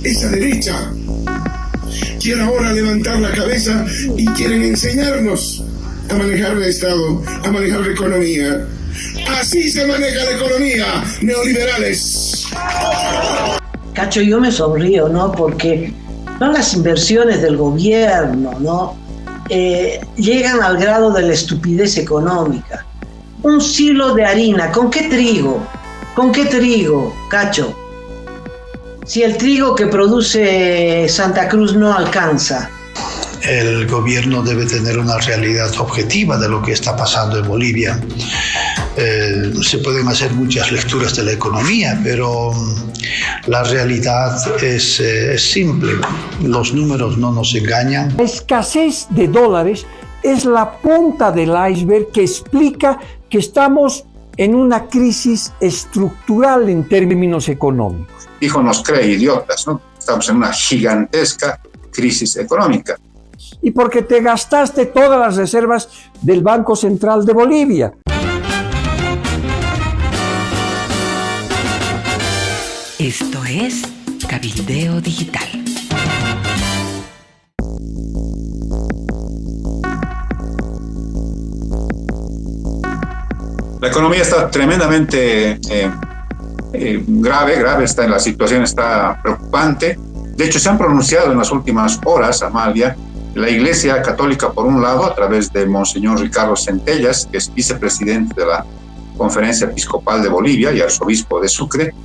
esa derecha quiere ahora levantar la cabeza y quieren enseñarnos a manejar el Estado, a manejar la economía. Así se maneja la economía, neoliberales. Cacho, yo me sonrío, ¿no? Porque no las inversiones del gobierno, ¿no? Llegan al grado de la estupidez económica. Un silo de harina, ¿con qué trigo? ¿Con qué trigo, Cacho? Si el trigo que produce Santa Cruz no alcanza. El gobierno debe tener una realidad objetiva de lo que está pasando en Bolivia. Se pueden hacer muchas lecturas de la economía, pero la realidad es simple. Los números no nos engañan. La escasez de dólares es la punta del iceberg que explica que estamos en una crisis estructural en términos económicos. Hijo nos cree idiotas, ¿no? Estamos en una gigantesca crisis económica. Y porque te gastaste todas las reservas del Banco Central de Bolivia. Esto es Cabildeo Digital. La economía está tremendamente grave, está, la situación está preocupante. De hecho, se han pronunciado en las últimas horas, Amalia, la Iglesia Católica, por un lado, a través de Monseñor Ricardo Centellas, que es vicepresidente de la Conferencia Episcopal de Bolivia y arzobispo de Sucre,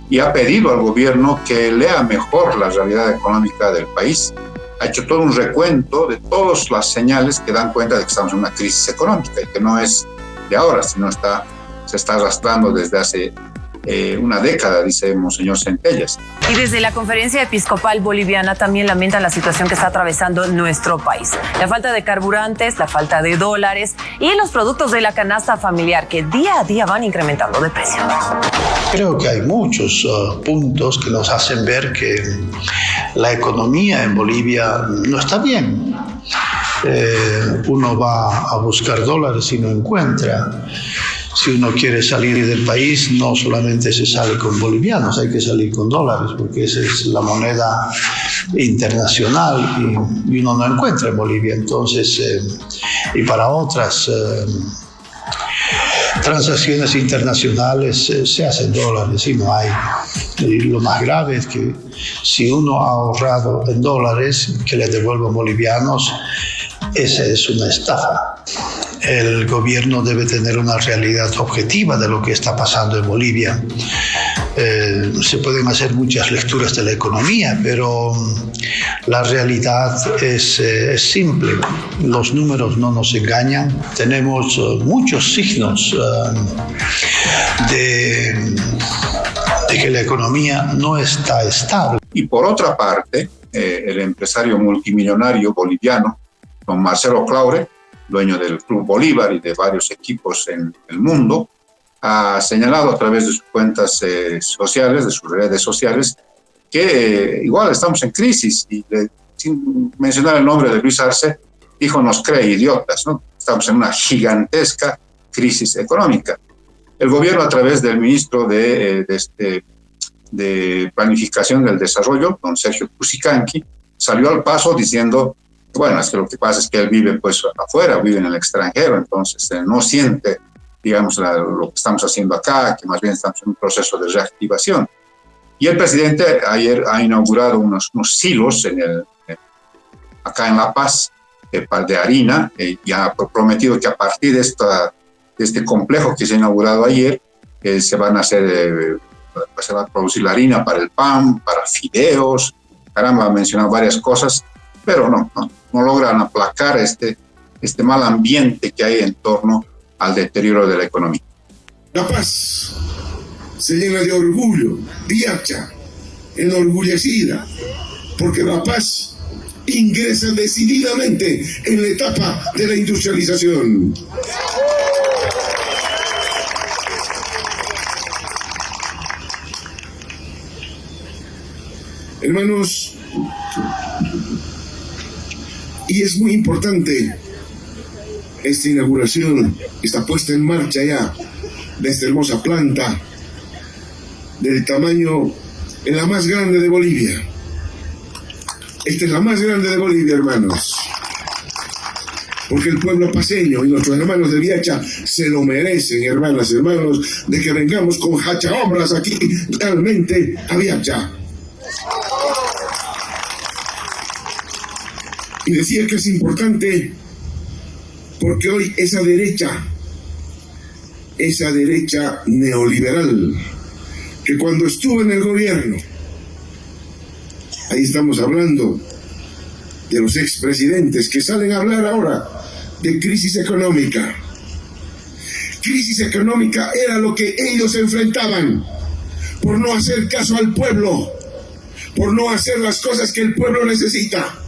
y ha pedido al gobierno que lea mejor la realidad económica del país. Ha hecho todo un recuento de todas las señales que dan cuenta de que estamos en una crisis económica y que no es de ahora, sino se está arrastrando desde hace una década, dice Monseñor Centellas. Y desde la Conferencia Episcopal Boliviana también lamentan la situación que está atravesando nuestro país. La falta de carburantes, la falta de dólares y los productos de la canasta familiar que día a día van incrementando de precio. Creo que hay muchos puntos que nos hacen ver que la economía en Bolivia no está bien. Uno va a buscar dólares y no encuentra. Si uno quiere salir del país, no solamente se sale con bolivianos, hay que salir con dólares, porque esa es la moneda internacional y uno no encuentra en Bolivia. Entonces, y para otras transacciones internacionales se hacen dólares y no hay. Y lo más grave es que si uno ha ahorrado en dólares, que le devuelvan bolivianos, esa es una estafa. El gobierno debe tener una realidad objetiva de lo que está pasando en Bolivia. Se pueden hacer muchas lecturas de la economía, pero la realidad es simple. Los números no nos engañan. Tenemos muchos signos de que la economía no está estable. Y por otra parte, el empresario multimillonario boliviano, don Marcelo Claure, dueño del Club Bolívar y de varios equipos en el mundo, ha señalado a través de sus cuentas sociales, de sus redes sociales, que igual estamos en crisis y sin mencionar el nombre de Luis Arce, dijo nos cree idiotas, ¿no? Estamos en una gigantesca crisis económica. El gobierno, a través del ministro de Planificación del Desarrollo, don Sergio Cusicanqui, salió al paso diciendo, bueno, es que lo que pasa es que él vive pues afuera, vive en el extranjero, entonces no siente, digamos, lo que estamos haciendo acá, que más bien estamos en un proceso de reactivación. Y el presidente ayer ha inaugurado unos silos acá en La Paz de harina y ha prometido que a partir de este complejo que se ha inaugurado ayer se van a hacer, se va a producir la harina para el pan, para fideos, caramba, ha mencionado varias cosas, pero no logran aplacar este mal ambiente que hay en torno al deterioro de la economía. La Paz se llena de orgullo, diacha, enorgullecida, porque La Paz ingresa decididamente en la etapa de la industrialización. Hermanos, y es muy importante esta inauguración, esta puesta en marcha ya de esta hermosa planta del tamaño en la más grande de Bolivia, Esta es la más grande de Bolivia, hermanos. Porque el pueblo paceño y nuestros hermanos de Viacha se lo merecen, hermanas y hermanos, de que vengamos con hachaobras aquí realmente a Viacha. Y decía que es importante porque hoy esa derecha neoliberal, que cuando estuvo en el gobierno, ahí estamos hablando de los expresidentes que salen a hablar ahora de crisis económica. Crisis económica era lo que ellos enfrentaban por no hacer caso al pueblo, por no hacer las cosas que el pueblo necesita.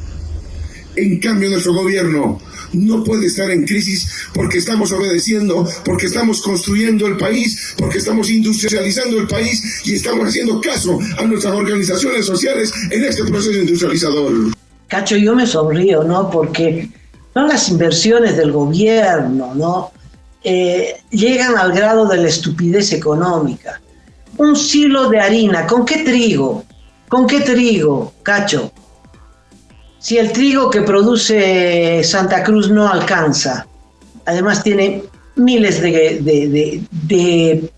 En cambio, nuestro gobierno no puede estar en crisis porque estamos obedeciendo, porque estamos construyendo el país, porque estamos industrializando el país y estamos haciendo caso a nuestras organizaciones sociales en este proceso industrializador. Cacho, yo me sonrío, ¿no? Porque no las inversiones del gobierno, ¿no? Llegan al grado de la estupidez económica. Un silo de harina, ¿con qué trigo? ¿Con qué trigo, Cacho? Si el trigo que produce Santa Cruz no alcanza, además tiene miles de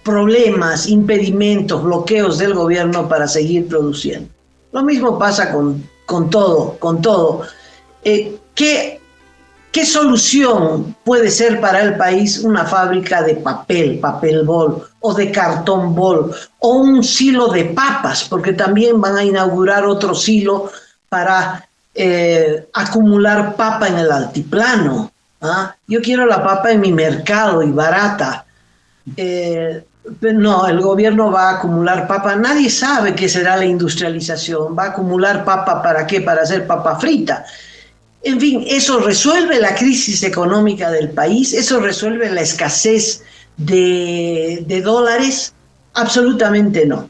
problemas, impedimentos, bloqueos del gobierno para seguir produciendo. Lo mismo pasa con todo. ¿Qué solución puede ser para el país una fábrica de papel bol, o de cartón bol, o un silo de papas? Porque también van a inaugurar otro silo para acumular papa en el altiplano. Yo quiero la papa en mi mercado y barata. No, el gobierno va a acumular papa. Nadie sabe qué será la industrialización. Va a acumular papa, ¿para qué? Para hacer papa frita. En fin, ¿eso resuelve la crisis económica del país? ¿Eso resuelve la escasez de dólares? Absolutamente no.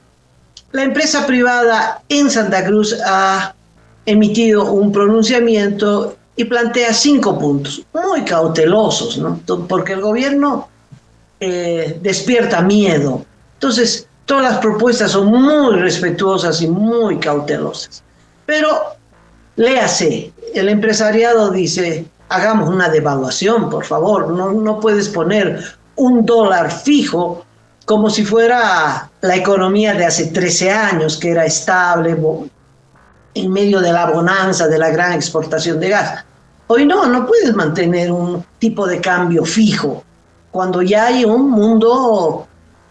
La empresa privada en Santa Cruz ha emitido un pronunciamiento y plantea 5 puntos, muy cautelosos, ¿no? Porque el gobierno despierta miedo. Entonces, todas las propuestas son muy respetuosas y muy cautelosas. Pero, léase, el empresariado dice, hagamos una devaluación, por favor, no puedes poner $1 fijo como si fuera la economía de hace 13 años, que era estable, en medio de la bonanza, de la gran exportación de gas. Hoy no puedes mantener un tipo de cambio fijo cuando ya hay un mundo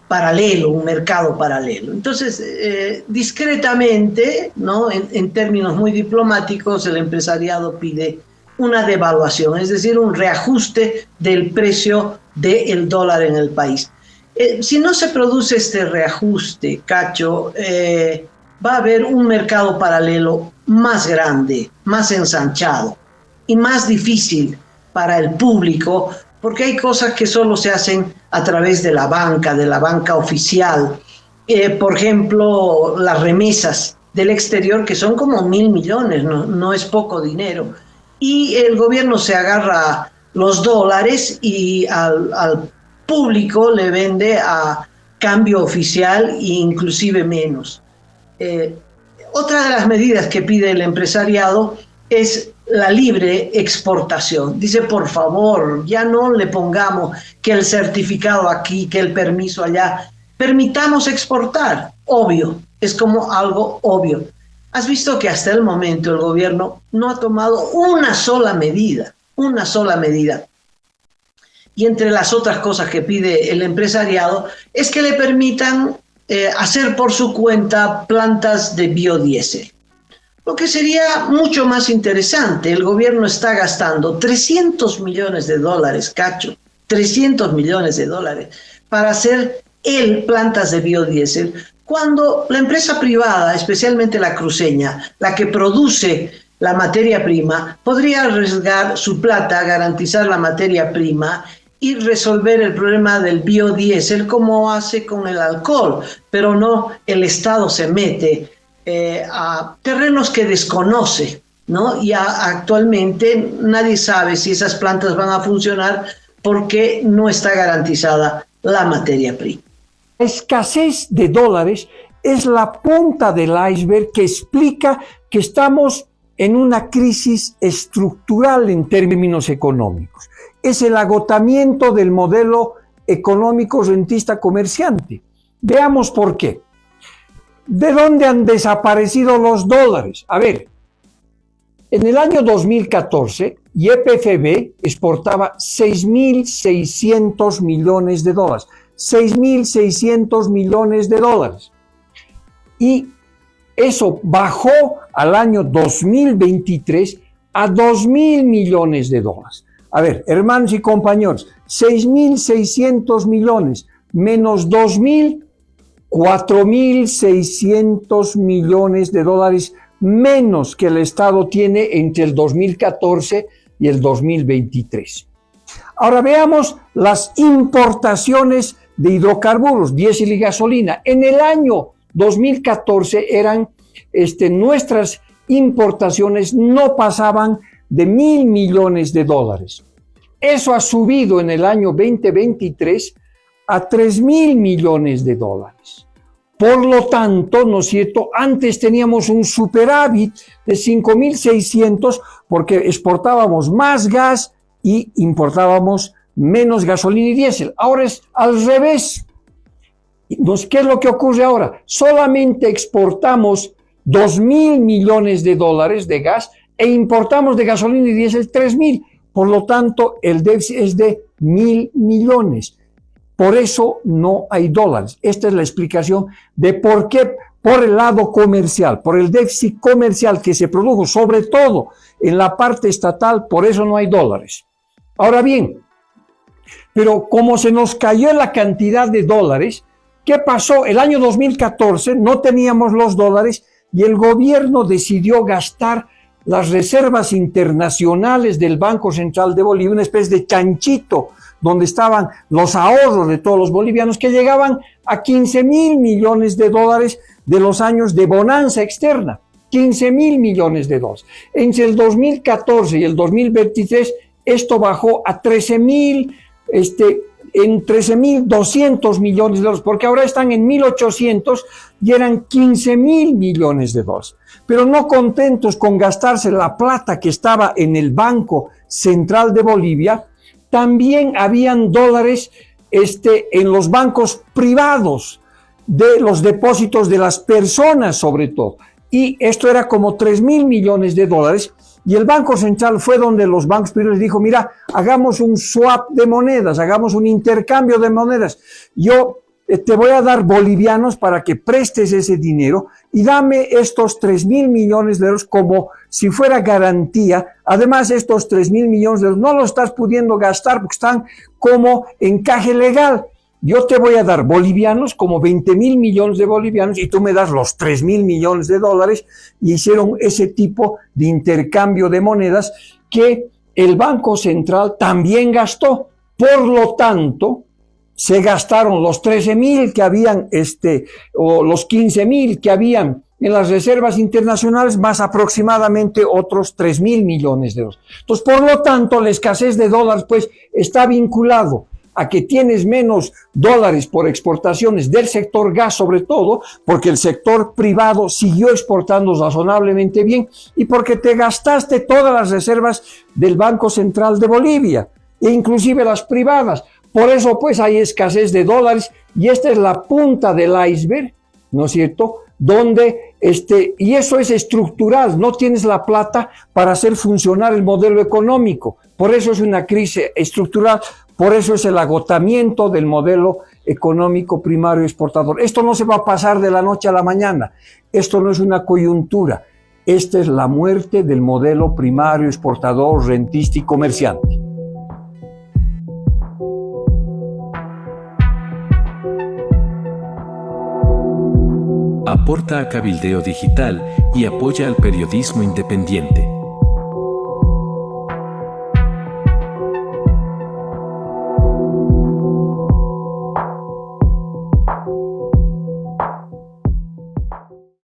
paralelo, un mercado paralelo. Entonces, discretamente, ¿no? En términos muy diplomáticos, el empresariado pide una devaluación, es decir, un reajuste del precio del dólar en el país. Si no se produce este reajuste, Cacho, va a haber un mercado paralelo más grande, más ensanchado y más difícil para el público, porque hay cosas que solo se hacen a través de la banca oficial. Por ejemplo, las remesas del exterior, que son como 1.000 millones, no es poco dinero. Y el gobierno se agarra los dólares y al público le vende a cambio oficial e inclusive menos. Otra de las medidas que pide el empresariado es la libre exportación. Dice, por favor, ya no le pongamos que el certificado aquí, que el permiso allá. Permitamos exportar. Obvio, es como algo obvio. Has visto que hasta el momento el gobierno no ha tomado una sola medida. Y entre las otras cosas que pide el empresariado es que le permitan hacer por su cuenta plantas de biodiesel. Lo que sería mucho más interesante. El gobierno está gastando $300 millones, Cacho, $300 millones para hacer plantas de biodiesel, cuando la empresa privada, especialmente la cruceña, la que produce la materia prima, podría arriesgar su plata, garantizar la materia prima y resolver el problema del biodiesel como hace con el alcohol, pero no, el Estado se mete a terrenos que desconoce, ¿no? Y actualmente nadie sabe si esas plantas van a funcionar porque no está garantizada la materia prima. La escasez de dólares es la punta del iceberg que explica que que estamos en una crisis estructural en términos económicos. Es el agotamiento del modelo económico rentista comerciante. Veamos por qué. ¿De dónde han desaparecido los dólares? A ver, en el año 2014, YPFB exportaba 6.600 millones de dólares. 6.600 millones de dólares. Y eso bajó al año 2023 a 2.000 millones de dólares. A ver, hermanos y compañeros, 6.600 millones menos 2.000, 4.600 millones de dólares menos que el Estado tiene entre el 2014 y el 2023. Ahora veamos las importaciones de hidrocarburos, diésel y gasolina. En el año 2014 eran nuestras importaciones no pasaban de 1.000 millones de dólares. Eso ha subido en el año 2023 a 3.000 millones de dólares. Por lo tanto, ¿no es cierto? Antes teníamos un superávit de 5.600 porque exportábamos más gas y importábamos menos gasolina y diésel. Ahora es al revés. Entonces, ¿qué es lo que ocurre ahora? Solamente exportamos 2.000 millones de dólares de gas e importamos de gasolina y diésel 3.000. Por lo tanto, el déficit es de 1.000 millones. Por eso no hay dólares. Esta es la explicación de por qué, por el lado comercial, por el déficit comercial que se produjo, sobre todo en la parte estatal, por eso no hay dólares. Ahora bien, pero como se nos cayó la cantidad de dólares, ¿qué pasó? El año 2014 no teníamos los dólares y el gobierno decidió gastar las reservas internacionales del Banco Central de Bolivia, una especie de chanchito, donde estaban los ahorros de todos los bolivianos que llegaban a 15.000 millones de dólares de los años de bonanza externa. 15.000 millones de dólares. Entre el 2014 y el 2023 esto bajó a 13.200 millones de dólares, porque ahora están en 1.800 y eran 15.000 millones de dólares. Pero no contentos con gastarse la plata que estaba en el Banco Central de Bolivia, también habían dólares en los bancos privados, de los depósitos de las personas sobre todo. Y esto era como 3.000 millones de dólares. Y el Banco Central fue donde los bancos privados dijo, mira, hagamos un swap de monedas, hagamos un intercambio de monedas. Yo te voy a dar bolivianos para que prestes ese dinero y dame estos 3.000 millones de euros como si fuera garantía. Además, estos 3.000 millones de euros no los estás pudiendo gastar porque están como encaje legal. Yo te voy a dar bolivianos, como 20.000 millones de bolivianos, y tú me das los 3.000 millones de dólares, y hicieron ese tipo de intercambio de monedas que el Banco Central también gastó. Por lo tanto, se gastaron los 13.000 que habían, o los 15.000 que habían en las reservas internacionales, más aproximadamente otros 3.000 millones de euros. Entonces, por lo tanto, la escasez de dólares, pues, está vinculado a que tienes menos dólares por exportaciones del sector gas sobre todo, porque el sector privado siguió exportando razonablemente bien y porque te gastaste todas las reservas del Banco Central de Bolivia e inclusive las privadas. Por eso pues hay escasez de dólares y esta es la punta del iceberg, ¿no es cierto?, donde y eso es estructural, no tienes la plata para hacer funcionar el modelo económico. Por eso es una crisis estructural. Por eso es el agotamiento del modelo económico primario exportador. Esto no se va a pasar de la noche a la mañana. Esto no es una coyuntura. Esta es la muerte del modelo primario exportador, rentista y comerciante. Aporta a Cabildeo Digital y apoya al periodismo independiente.